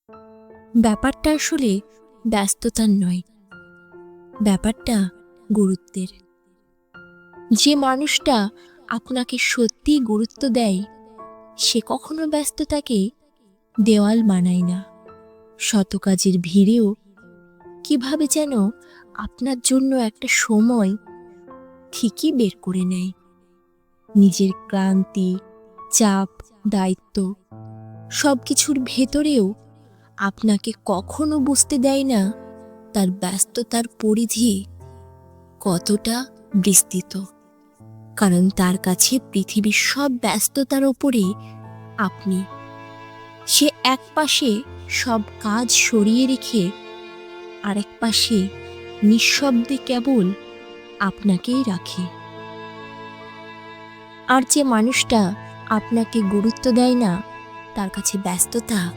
ব্যাপারটা আসলে ব্যস্ততার নয়, ব্যাপারটা গুরুত্বের। যে মানুষটা আপনাকে সত্যিই গুরুত্ব দেয়, সে কখনো ব্যস্ততাকে দেওয়াল বানায় না। শত কাজের ভিড়েও কিভাবে যেন আপনার জন্য একটা সময় ঠিকই বের করে নেয়। নিজের ক্লান্তি, চাপ, দায়িত্ব সব কিছুর ভেতরেও আপনাকে কখনো বুঝতে দেয় না তার ব্যস্ততার পরিধি কতটা বিস্তৃত। কারণ তার কাছে পৃথিবীর সব ব্যস্ততার ওপরে আপনি। সে এক পাশে সব কাজ সরিয়ে রেখে আরেক পাশে নিঃশব্দে কেবল আপনাকেই রাখে। আর যে মানুষটা আপনাকে গুরুত্ব দেয় না, তার কাছে ব্যস্ততা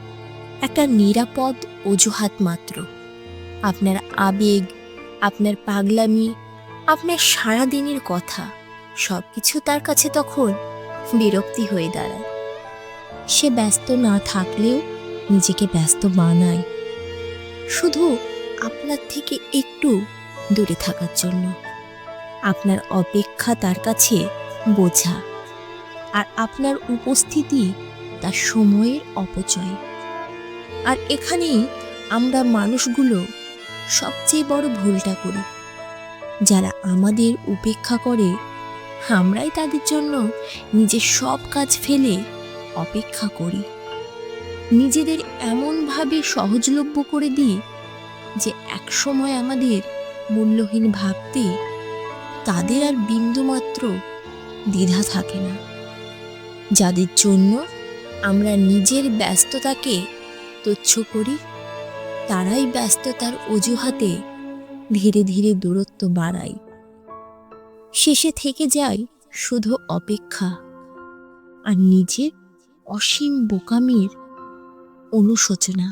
একটা নিরাপদ অজুহাত মাত্র। আপনার আবেগ, আপনার পাগলামি, আপনার সারাদিনের কথা সব কিছু তার কাছে তখন বিরক্তি হয়ে দাঁড়ায়। সে ব্যস্ত না থাকলেও নিজেকে ব্যস্ত বানায়, শুধু আপনার থেকে একটু দূরে থাকার জন্য। আপনার অপেক্ষা তার কাছে বোঝা, আর আপনার উপস্থিতি তার সময়ের অপচয়। আর এখানেই আমরা মানুষগুলো সবচেয়ে বড় ভুলটা করি। যারা আমাদের উপেক্ষা করে, আমরাই তাদের জন্য নিজের সব কাজ ফেলে অপেক্ষা করি। নিজেদের এমনভাবে সহজলভ্য করে দিই যে একসময় আমাদের মূল্যহীন ভাবতে তাদের আর বিন্দুমাত্র দ্বিধা থাকে না। যাদের জন্য আমরা নিজের ব্যস্ততাকে তুচ্ছ করি, তারাই ব্যস্ততার অজুহাতে ধীরে ধীরে দূরত্ব বাড়ায়। শেষে থেকে যায় শুধু অপেক্ষা আর নিজের অসীম বোকামির অনুশোচনা।